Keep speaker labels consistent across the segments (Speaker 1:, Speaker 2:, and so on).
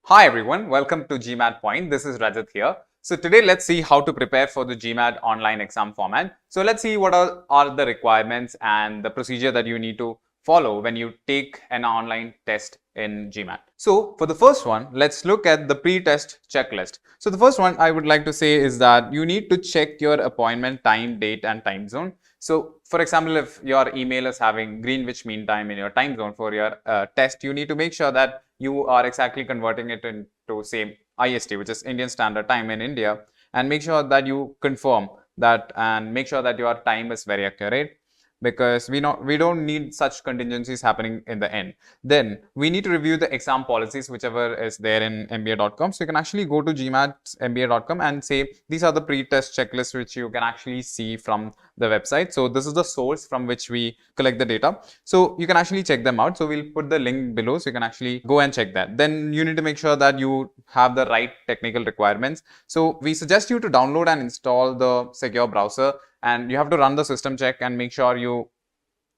Speaker 1: Hi everyone, welcome to GMAT Point. This is Rajat here. So today let's see how to prepare for the GMAT online exam format. So let's see what are the requirements and the procedure that you need to follow when you take an online test in GMAT. So for the first one, let's look at the pre-test checklist. So the first one I would like to say is that you need to check your appointment time, date and time zone. So for example, if your email is having Greenwich Mean Time in your time zone for your test, you need to make sure that you are exactly converting it into same IST, which is Indian Standard Time in India, and make sure that you confirm that and make sure that your time is very accurate, because we don't need such contingencies happening in the end. Then we need to review the exam policies, whichever is there in mba.com. So you can actually go to gmatmba.com and say these are the pre-test checklists which you can actually see from the website. So this is the source from which we collect the data. So you can actually check them out. So we'll put the link below so you can actually go and check that. Then you need to make sure that you have the right technical requirements. So we suggest you to download and install the secure browser, and you have to run the system check and make sure you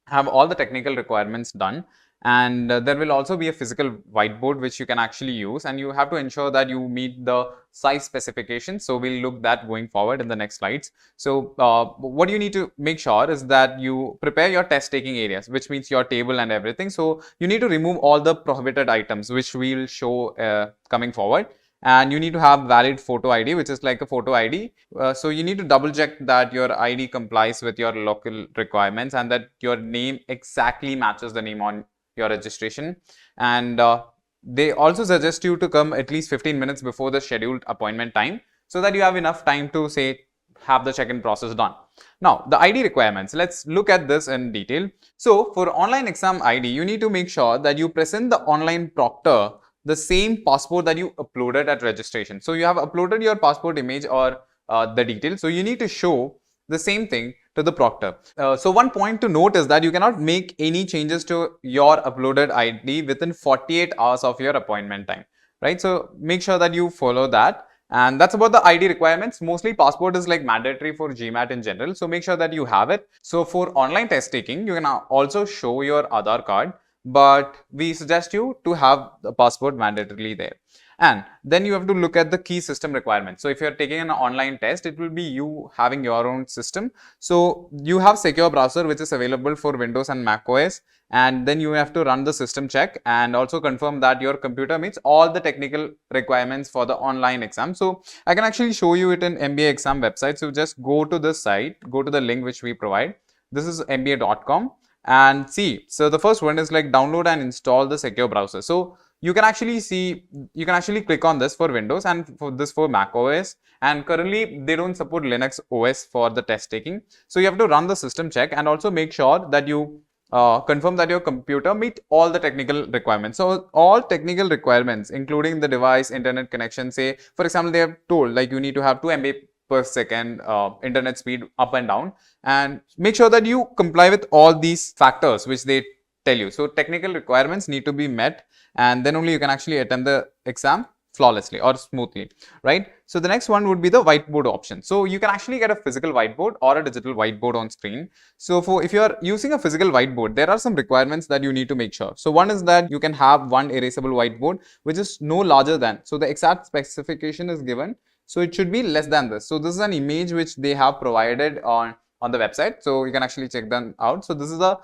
Speaker 1: have all the technical requirements done. And there will also be a physical whiteboard which you can actually use, and you have to ensure that you meet the size specifications. So we'll look that going forward in the next slides. So what you need to make sure is that you prepare your test taking areas, which means your table and everything. So you need to remove all the prohibited items, which we'll show coming forward. And you need to have valid photo ID, which is like a photo ID. So you need to double check that your ID complies with your local requirements and that your name exactly matches the name on your registration. And they also suggest you to come at least 15 minutes before the scheduled appointment time, so that you have enough time to have the check-in process done. Now, the ID requirements, let's look at this in detail. So for online exam ID, you need to make sure that you present the online proctor the same passport that you uploaded at registration. So you have uploaded your passport image or the details. So you need to show the same thing to the proctor. So one point to note is that you cannot make any changes to your uploaded ID within 48 hours of your appointment time, right? So make sure that you follow that. And that's about the ID requirements. Mostly passport is like mandatory for GMAT in general. So make sure that you have it. So for online test taking, you can also show your Aadhaar card, but we suggest you to have the passport mandatorily there. And then you have to look at the key system requirements. So if you're taking an online test, it will be you having your own system. So you have secure browser, which is available for Windows and Mac OS. And then you have to run the system check and also confirm that your computer meets all the technical requirements for the online exam. So I can actually show you it in MBA exam website. So just go to this site, go to the link which we provide. This is mba.com. And see, so the first one is like download and install the secure browser. So you can actually click on this for Windows and for this for Mac OS. And currently they don't support Linux OS for the test taking. So you have to run the system check and also make sure that you confirm that your computer meet all the technical requirements. So all technical requirements, including the device, internet connection, say, for example, they have told like you need to have 2 MB per second internet speed up and down, and make sure that you comply with all these factors which they tell you. So technical requirements need to be met, and then only you can actually attempt the exam flawlessly or smoothly, right? So the next one would be the whiteboard option. So you can actually get a physical whiteboard or a digital whiteboard on screen. So if you are using a physical whiteboard, there are some requirements that you need to make sure. So one is that you can have one erasable whiteboard which is no larger than, so the exact specification is given, so it should be less than this. So this is an image which they have provided on the website. So you can actually check them out. So this is the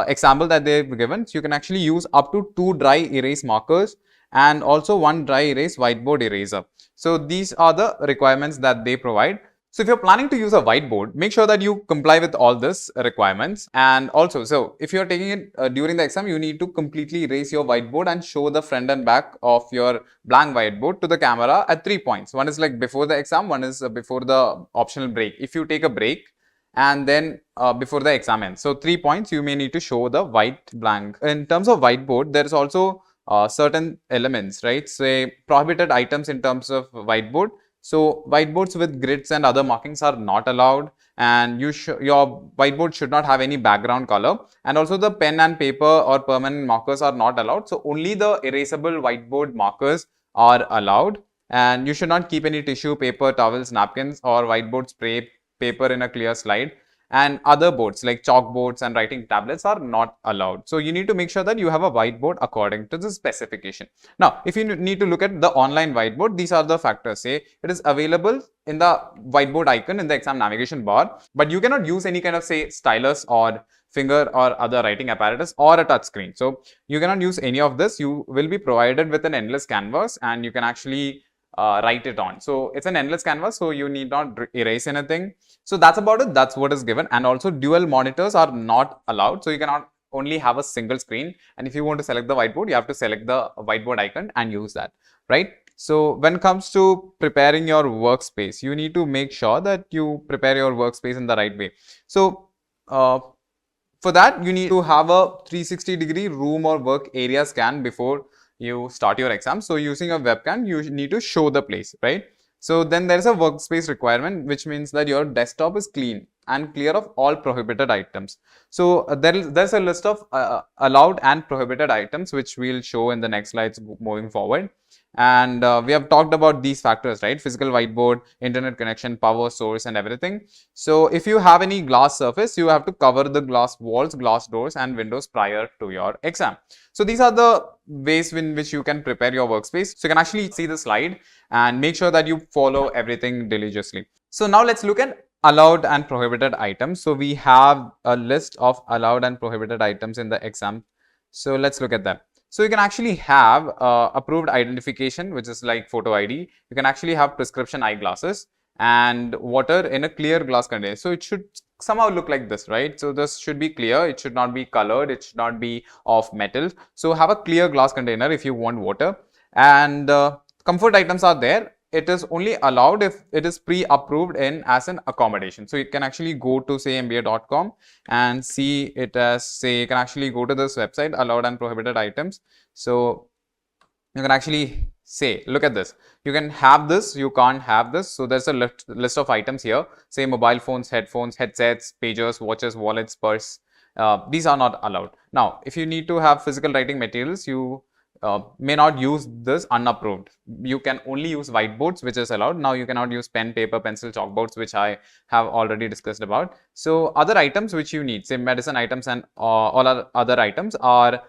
Speaker 1: example that they've given. So you can actually use up to 2 dry erase markers and also 1 dry erase whiteboard eraser. So these are the requirements that they provide. So if you're planning to use a whiteboard, make sure that you comply with all this requirements. And also, so if you're taking it during the exam, you need to completely erase your whiteboard and show the front and back of your blank whiteboard to the camera at 3 points. One is like before the exam, one is before the optional break. If you take a break and then before the exam ends. So 3 points, you may need to show the white blank. In terms of whiteboard, there is also certain elements, right? Say prohibited items in terms of whiteboard. So whiteboards with grids and other markings are not allowed, and your whiteboard should not have any background color, and also the pen and paper or permanent markers are not allowed. So only the erasable whiteboard markers are allowed, and you should not keep any tissue, paper, towels, napkins or whiteboard spray paper in a clear slide. and other boards like chalkboards and writing tablets are not allowed. So you need to make sure that you have a whiteboard according to the specification. Now, if you need to look at the online whiteboard, these are the factors. Say it is available in the whiteboard icon in the exam navigation bar, but you cannot use any kind of, say, stylus or finger or other writing apparatus or a touch screen. So you cannot use any of this. You will be provided with an endless canvas and you can actually write it on. So it's an endless canvas, so you need not erase anything. So that's about it. That's what is given. And also dual monitors are not allowed. So you cannot only have a single screen. And if you want to select the whiteboard, you have to select the whiteboard icon and use that, right? So when it comes to preparing your workspace, you need to make sure that you prepare your workspace in the right way. So for that, you need to have a 360-degree room or work area scan before you start your exam. So using a webcam, you need to show the place, right? So then there is a workspace requirement, which means that your desktop is clean and clear of all prohibited items. So there's a list of allowed and prohibited items, which we'll show in the next slides moving forward. And we have talked about these factors, right? Physical whiteboard, internet connection, power source, and everything. So if you have any glass surface, you have to cover the glass walls, glass doors, and windows prior to your exam. So these are the ways in which you can prepare your workspace. So you can actually see the slide and make sure that you follow everything diligently. So now let's look at allowed and prohibited items. So we have a list of allowed and prohibited items in the exam. So let's look at that. So you can actually have approved identification, which is like photo ID. You can actually have prescription eyeglasses and water in a clear glass container. So it should somehow look like this, right? So this should be clear. It should not be colored. It should not be of metal. So have a clear glass container if you want water. And comfort items are there. It is only allowed if it is pre-approved in as an accommodation. So you can actually go to say mba.com and see it as, say, you can actually go to this website, allowed and prohibited items. So you can actually say, look at this. You can have this, you can't have this. So there's a list of items here. Say mobile phones, headphones, headsets, pagers, watches, wallets, purse. These are not allowed. Now, if you need to have physical writing materials, you may not use this unapproved. You can only use whiteboards, which is allowed. Now you cannot use pen, paper, pencil, chalkboards, which I have already discussed about. So other items which you need, say medicine items and all other items are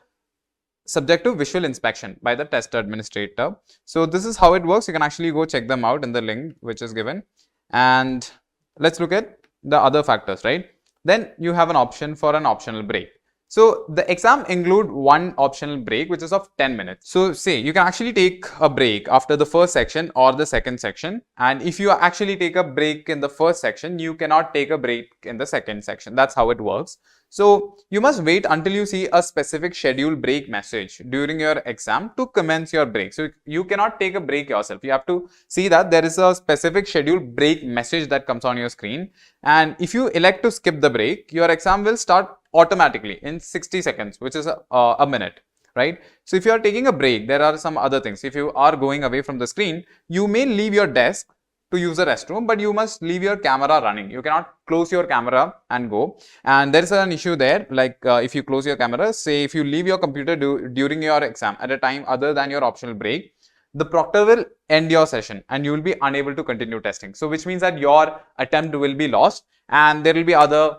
Speaker 1: subject to visual inspection by the test administrator. So this is how it works. You can actually go check them out in the link which is given. And let's look at the other factors, right? Then you have an option for an optional break. So the exam include one optional break, which is of 10 minutes. So say you can actually take a break after the first section or the second section. And if you actually take a break in the first section, you cannot take a break in the second section. That's how it works. So you must wait until you see a specific schedule break message during your exam to commence your break. So you cannot take a break yourself. You have to see that there is a specific schedule break message that comes on your screen. And if you elect to skip the break, your exam will start automatically in 60 seconds, which is a minute, right? So if you are taking a break, there are some other things. If you are going away from the screen, you may leave your desk to use the restroom, but you must leave your camera running. You cannot close your camera and go. And there is an issue there, like if you close your camera, say if you leave your computer during your exam at a time other than your optional break, the proctor will end your session and you will be unable to continue testing. So which means that your attempt will be lost and there will be other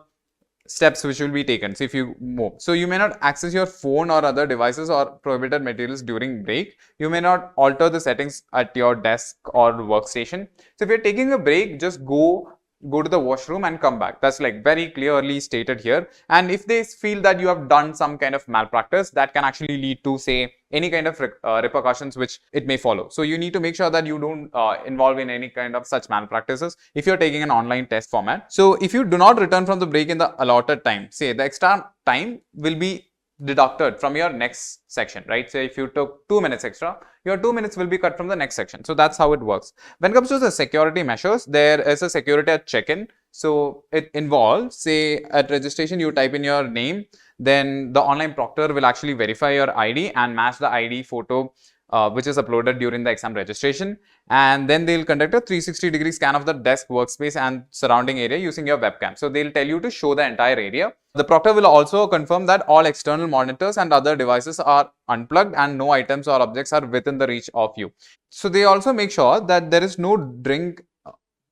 Speaker 1: steps which will be taken. So if you move, so you may not access your phone or other devices or prohibited materials during break. You may not alter the settings at your desk or workstation. So if you're taking a break, just go to the washroom and come back. That's like very clearly stated here. And if they feel that you have done some kind of malpractice, that can actually lead to, say, any kind of repercussions which it may follow. So you need to make sure that you don't involve in any kind of such malpractices if you're taking an online test format. So if you do not return from the break in the allotted time, say the extra time will be deducted from your next section, right? So if you took 2 minutes extra, your 2 minutes will be cut from the next section. So that's how it works. When it comes to the security measures, there is a security at check-in. So it involves, say at registration, you type in your name, then the online proctor will actually verify your ID and match the ID photo which is uploaded during the exam registration, and then they'll conduct a 360-degree scan of the desk, workspace and surrounding area using your webcam. So they'll tell you to show the entire area. The proctor will also confirm that all external monitors and other devices are unplugged and no items or objects are within the reach of you. So they also make sure that there is no drink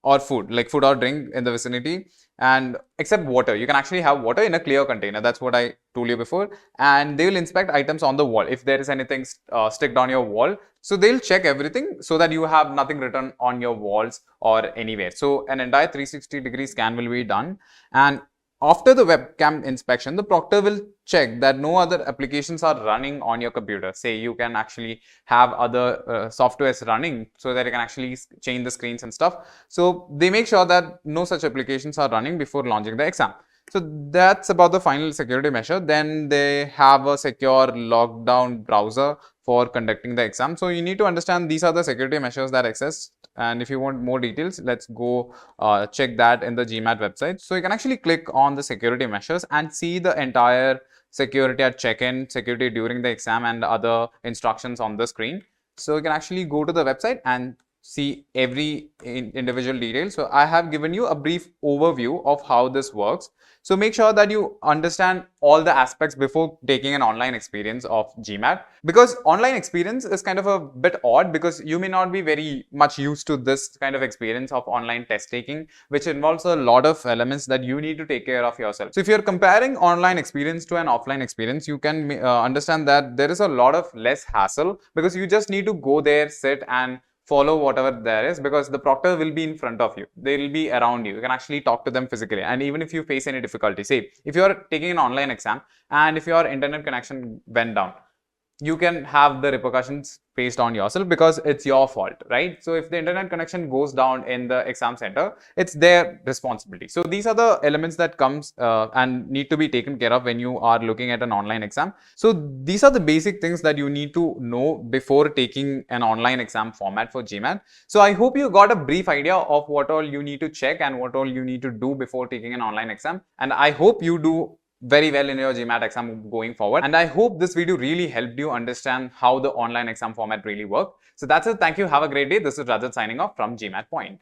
Speaker 1: or food, like food or drink in the vicinity, and except water. You can actually have water in a clear container. That's what I told you before. And they will inspect items on the wall. If there is anything sticked on your wall, so they'll check everything so that you have nothing written on your walls or anywhere. So an entire 360-degree scan will be done. And after the webcam inspection, the proctor will check that no other applications are running on your computer. Say you can actually have other softwares running so that you can actually change the screens and stuff. So they make sure that no such applications are running before launching the exam. So that's about the final security measure. Then they have a secure lockdown browser for conducting the exam. So you need to understand these are the security measures that exist. And if you want more details, let's go check that in the GMAT website. So you can actually click on the security measures and see the entire security at check-in, security during the exam, and other instructions on the screen. So you can actually go to the website and see every individual detail. So I have given you a brief overview of how this works. So make sure that you understand all the aspects before taking an online experience of GMAT, because online experience is kind of a bit odd because you may not be very much used to this kind of experience of online test taking, which involves a lot of elements that you need to take care of yourself. So if you're comparing online experience to an offline experience, you can understand that there is a lot of less hassle because you just need to go there, sit and follow whatever there is, because the proctor will be in front of you. They will be around you. You can actually talk to them physically. And even if you face any difficulty, say if you are taking an online exam and if your internet connection went down, you can have the repercussions based on yourself because it's your fault, right? So if the internet connection goes down in the exam center, it's their responsibility. So these are the elements that comes and need to be taken care of when you are looking at an online exam. So these are the basic things that you need to know before taking an online exam format for GMAT. So I hope you got a brief idea of what all you need to check and what all you need to do before taking an online exam. And I hope you do very well in your GMAT exam going forward. And I hope this video really helped you understand how the online exam format really works. So that's it. Thank you. Have a great day. This is Rajat signing off from GMAT Point.